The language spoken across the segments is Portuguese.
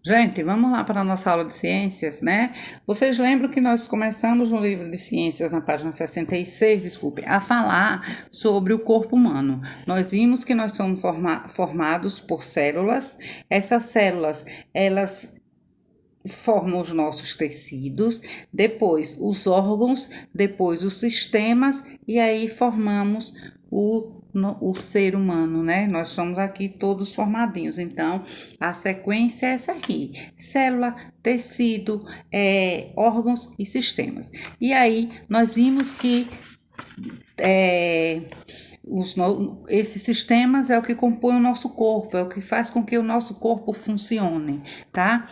Gente, vamos lá para a nossa aula de ciências, né? Vocês lembram que nós começamos no livro de ciências, na página 66, desculpe, a falar sobre o corpo humano. Nós vimos que nós somos formados por células. Essas células, elas formam os nossos tecidos, depois os órgãos, depois os sistemas, e aí formamos o ser humano, né? Nós somos aqui todos formadinhos. Então, a sequência é essa aqui: célula, tecido, órgãos e sistemas. E aí, nós vimos que esses sistemas é o que compõe o nosso corpo, é o que faz com que o nosso corpo funcione, tá?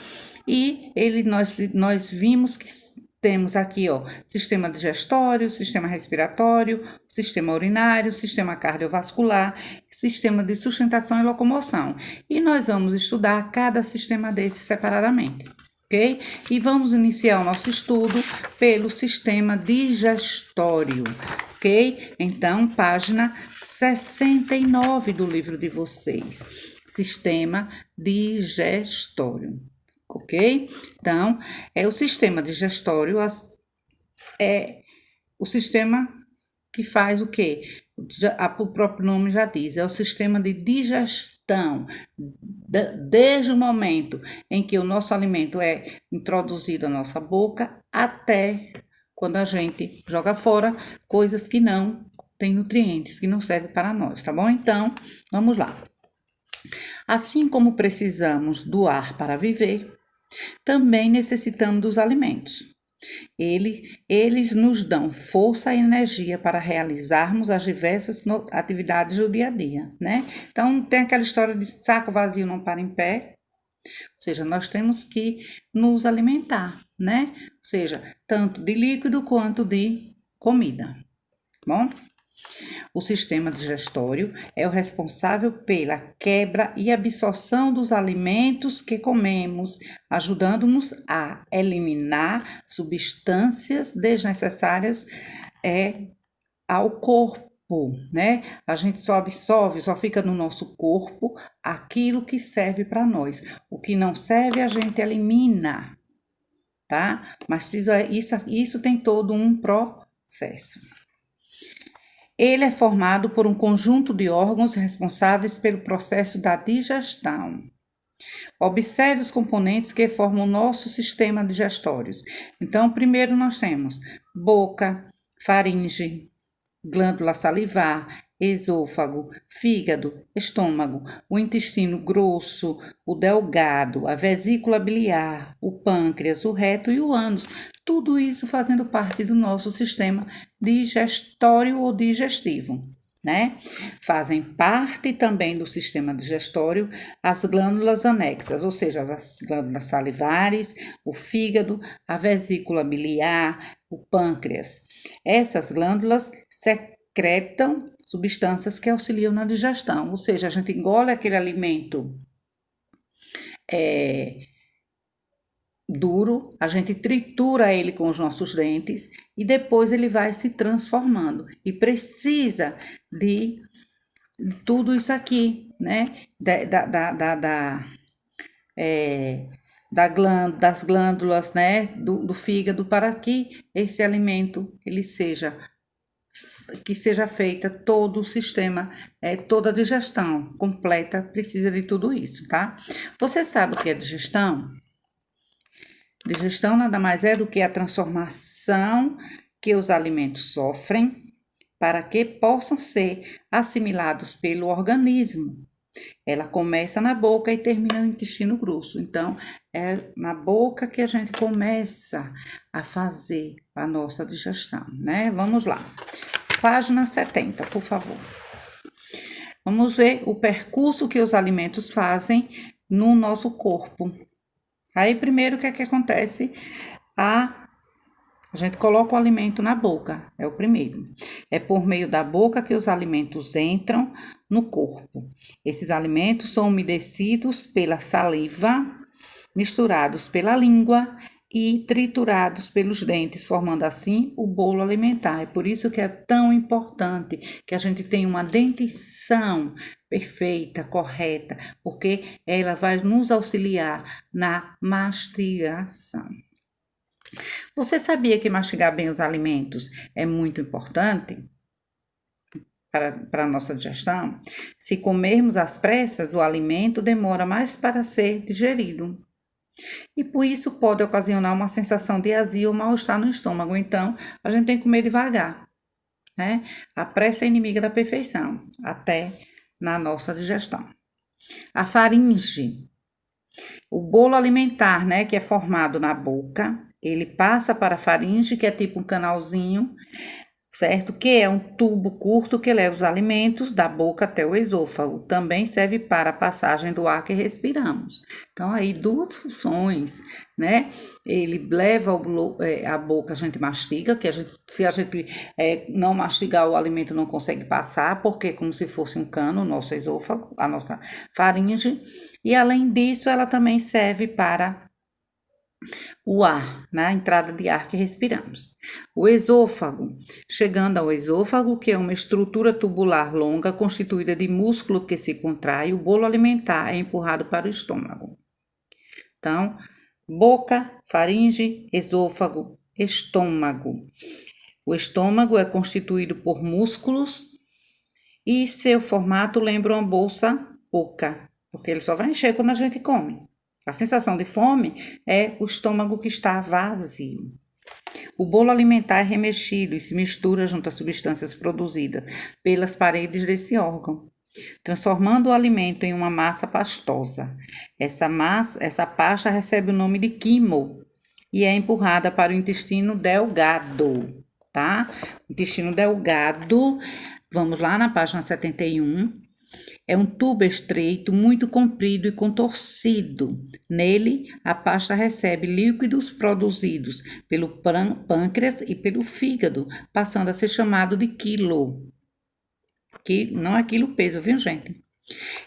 E nós vimos que temos aqui, ó, sistema digestório, sistema respiratório, sistema urinário, sistema cardiovascular, sistema de sustentação e locomoção. E nós vamos estudar cada sistema desses separadamente. Ok? E vamos iniciar o nosso estudo pelo sistema digestório, ok? Então, página 69 do livro de vocês, sistema digestório, ok? Então, o sistema digestório é o sistema que faz o quê? O próprio nome já diz, é o sistema de digestão. Desde o momento em que o nosso alimento é introduzido na nossa boca até quando a gente joga fora coisas que não têm nutrientes, que não servem para nós, tá bom? Então, vamos lá. Assim como precisamos do ar para viver, também necessitamos dos alimentos. Eles nos dão força e energia para realizarmos as diversas atividades do dia a dia, né? Então, tem aquela história de saco vazio não para em pé, ou seja, nós temos que nos alimentar, né? Ou seja, tanto de líquido quanto de comida, bom? O sistema digestório é o responsável pela quebra e absorção dos alimentos que comemos, ajudando-nos a eliminar substâncias desnecessárias ao corpo, né? A gente só absorve, só fica no nosso corpo aquilo que serve para nós. O que não serve, a gente elimina, tá? Mas isso tem todo um processo. Ele é formado por um conjunto de órgãos responsáveis pelo processo da digestão. Observe os componentes que formam o nosso sistema digestório. Então, primeiro nós temos boca, faringe, glândula salivar, esôfago, fígado, estômago, o intestino grosso, o delgado, a vesícula biliar, o pâncreas, o reto e o ânus. Tudo isso fazendo parte do nosso sistema digestório ou digestivo, né? Fazem parte também do sistema digestório as glândulas anexas, ou seja, as glândulas salivares, o fígado, a vesícula biliar, o pâncreas. Essas glândulas secretam substâncias que auxiliam na digestão, ou seja, a gente engole aquele alimento duro, a gente tritura ele com os nossos dentes e depois ele vai se transformando e precisa de tudo isso aqui, né? Das glândulas, né? Do fígado, para que esse alimento que seja feita todo o sistema, toda a digestão completa precisa de tudo isso, tá? Você sabe o que é digestão? Digestão nada mais é do que a transformação que os alimentos sofrem para que possam ser assimilados pelo organismo. Ela começa na boca e termina no intestino grosso. Então, é na boca que a gente começa a fazer a nossa digestão, né? Vamos lá. Página 70, por favor. Vamos ver o percurso que os alimentos fazem no nosso corpo. Aí, primeiro, o que é que acontece? A gente coloca o alimento na boca, é o primeiro. É por meio da boca que os alimentos entram no corpo. Esses alimentos são umedecidos pela saliva, misturados pela língua e triturados pelos dentes, formando assim o bolo alimentar. É por isso que é tão importante que a gente tenha uma dentição perfeita, correta, porque ela vai nos auxiliar na mastigação. Você sabia que mastigar bem os alimentos é muito importante para a nossa digestão? Se comermos às pressas, o alimento demora mais para ser digerido. E por isso pode ocasionar uma sensação de azia ou mal-estar no estômago. Então, a gente tem que comer devagar, né? A pressa é inimiga da perfeição, até na nossa digestão. A faringe. O bolo alimentar, né, que é formado na boca, ele passa para a faringe, que é tipo um canalzinho, certo? Que é um tubo curto que leva os alimentos da boca até o esôfago. Também serve para a passagem do ar que respiramos. Então, aí, duas funções, né? Ele leva a boca, a gente mastiga, que se a gente não mastigar, o alimento não consegue passar, porque é como se fosse um cano, o nosso esôfago, a nossa faringe. E, além disso, ela também serve para o ar, né? A entrada de ar que respiramos. O esôfago, chegando ao esôfago, que é uma estrutura tubular longa constituída de músculo que se contrai, o bolo alimentar é empurrado para o estômago. Então, boca, faringe, esôfago, estômago. O estômago é constituído por músculos e seu formato lembra uma bolsa oca, porque ele só vai encher quando a gente come. A sensação de fome é o estômago que está vazio. O bolo alimentar é remexido e se mistura junto às substâncias produzidas pelas paredes desse órgão, transformando o alimento em uma massa pastosa. Essa pasta recebe o nome de quimo e é empurrada para o intestino delgado, tá? Intestino delgado, vamos lá na página 71. É um tubo estreito, muito comprido e contorcido. Nele, a pasta recebe líquidos produzidos pelo pâncreas e pelo fígado, passando a ser chamado de quilo. Que não é quilo peso, viu, gente?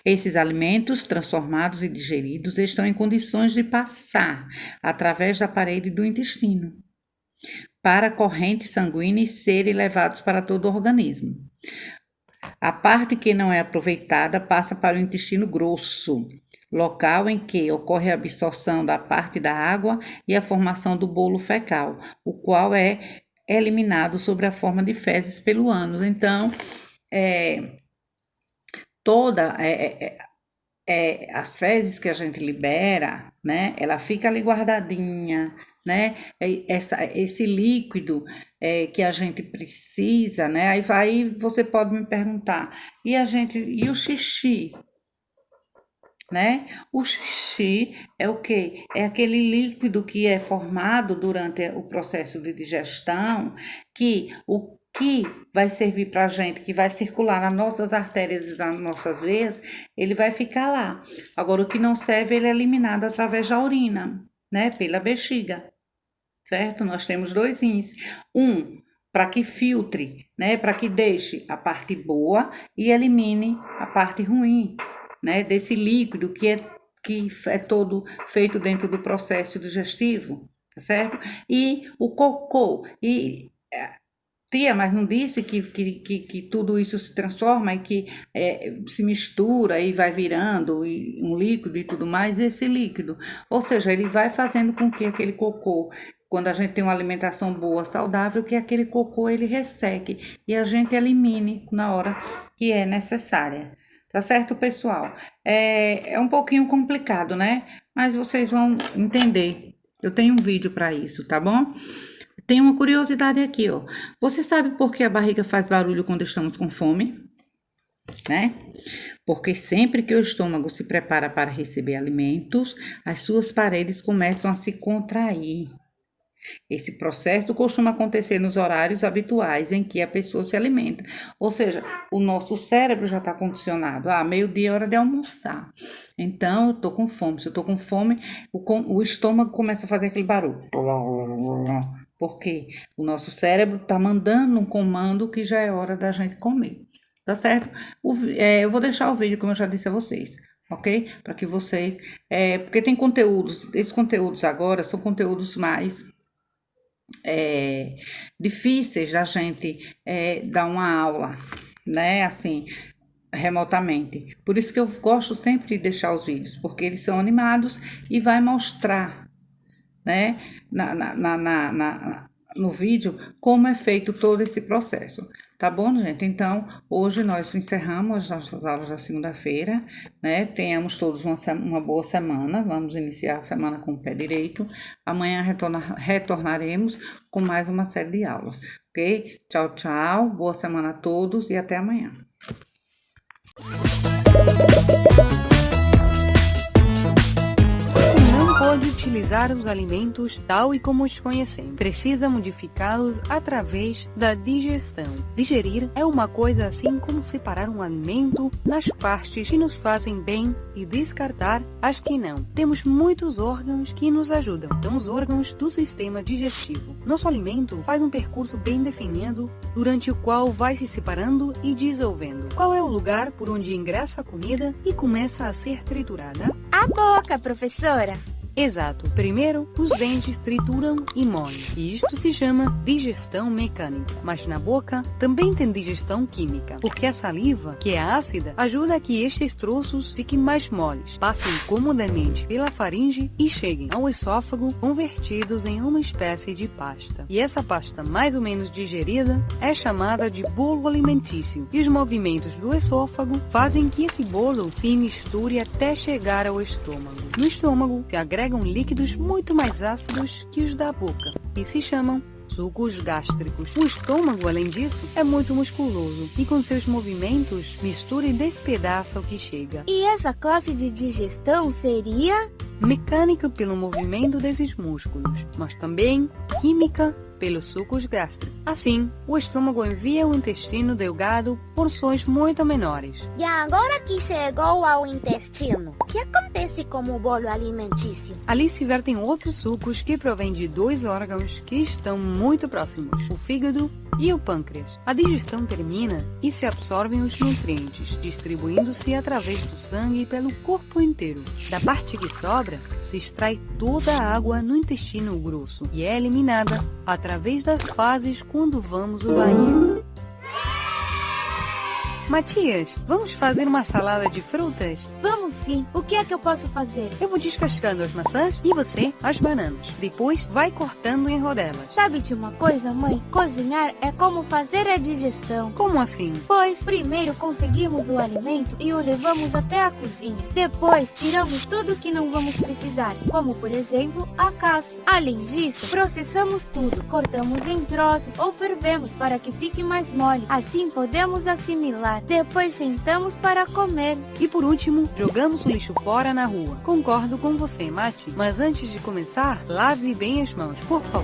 Esses alimentos transformados e digeridos estão em condições de passar através da parede do intestino para a corrente sanguínea e serem levados para todo o organismo. A parte que não é aproveitada passa para o intestino grosso, local em que ocorre a absorção da parte da água e a formação do bolo fecal, o qual é eliminado sob a forma de fezes pelo ânus. Então, as fezes que a gente libera, né? Ela fica ali guardadinha, né? Esse líquido que a gente precisa, né? Aí você pode me perguntar, e o xixi? Né? O xixi é o quê? É aquele líquido que é formado durante o processo de digestão, que o que vai servir para a gente, que vai circular nas nossas artérias e nas nossas veias, ele vai ficar lá. Agora, o que não serve, ele é eliminado através da urina, né? Pela bexiga, certo? Nós temos dois rins. Para que filtre, né? Para que deixe a parte boa e elimine a parte ruim, né? Desse líquido que é todo feito dentro do processo digestivo, tá certo? E o cocô. Tia, mas não disse que tudo isso se transforma e que se mistura e vai virando um líquido e tudo mais, esse líquido. Ou seja, ele vai fazendo com que aquele cocô, quando a gente tem uma alimentação boa, saudável, que aquele cocô ele resseque e a gente elimine na hora que é necessária. Tá certo, pessoal? É um pouquinho complicado, né? Mas vocês vão entender. Eu tenho um vídeo para isso, tá bom? Tem uma curiosidade aqui, ó. Você sabe por que a barriga faz barulho quando estamos com fome? Né? Porque sempre que o estômago se prepara para receber alimentos, as suas paredes começam a se contrair. Esse processo costuma acontecer nos horários habituais em que a pessoa se alimenta. Ou seja, o nosso cérebro já está condicionado. Meio-dia é hora de almoçar. Então, eu estou com fome. Se eu estou com fome, o estômago começa a fazer aquele barulho. Porque o nosso cérebro está mandando um comando que já é hora da gente comer. Tá certo? Eu vou deixar o vídeo, como eu já disse a vocês. ok? Para que vocês, porque tem conteúdos, esses conteúdos agora são conteúdos mais difíceis da gente dar uma aula, né? Assim, remotamente. Por isso que eu gosto sempre de deixar os vídeos, porque eles são animados e vai mostrar, né, no vídeo como é feito todo esse processo. Tá bom, gente? Então, hoje nós encerramos as nossas aulas da segunda-feira, né? Tenhamos todos uma boa semana. Vamos iniciar a semana com o pé direito. Amanhã retornaremos com mais uma série de aulas, ok? Tchau, tchau. Boa semana a todos e até amanhã. Pode utilizar os alimentos tal e como os conhecemos. Precisa modificá-los através da digestão. Digerir é uma coisa assim como separar um alimento nas partes que nos fazem bem e descartar as que não. Temos muitos órgãos que nos ajudam. São os órgãos do sistema digestivo. Nosso alimento faz um percurso bem definido, durante o qual vai se separando e dissolvendo. Qual é o lugar por onde ingressa a comida e começa a ser triturada? A boca, professora. Exato. Primeiro, os dentes trituram e moem. E isto se chama digestão mecânica. Mas na boca também tem digestão química, porque a saliva, que é ácida, ajuda a que estes troços fiquem mais moles, passem comodamente pela faringe e cheguem ao esôfago convertidos em uma espécie de pasta. E essa pasta mais ou menos digerida é chamada de bolo alimentício. E os movimentos do esôfago fazem que esse bolo se misture até chegar ao estômago. No estômago se agregam líquidos muito mais ácidos que os da boca e se chamam sucos gástricos. O estômago, além disso, é muito musculoso e com seus movimentos mistura e despedaça o que chega. E essa classe de digestão seria? Mecânica pelo movimento desses músculos, mas também química pelos sucos gástricos. Assim, o estômago envia ao intestino delgado porções muito menores. E agora que chegou ao intestino, o que acontece com o bolo alimentício? Ali se vertem outros sucos que provêm de dois órgãos que estão muito próximos, o fígado e o pâncreas. A digestão termina e se absorvem os nutrientes, distribuindo-se através do sangue pelo corpo inteiro. Da parte que sobra, se extrai toda a água no intestino grosso e é eliminada através das fases quando vamos ao banheiro. Matias, vamos fazer uma salada de frutas? Vamos sim. O que é que eu posso fazer? Eu vou descascando as maçãs e você as bananas. Depois vai cortando em rodelas. Sabe de uma coisa, mãe? Cozinhar é como fazer a digestão. Como assim? Pois primeiro conseguimos o alimento e o levamos até a cozinha. Depois tiramos tudo que não vamos precisar, como por exemplo a casca. Além disso, processamos tudo, cortamos em troços ou fervemos para que fique mais mole. Assim podemos assimilar. Depois sentamos para comer. E por último, jogamos o lixo fora na rua. Concordo com você, Mati, mas antes de começar, lave bem as mãos, por favor.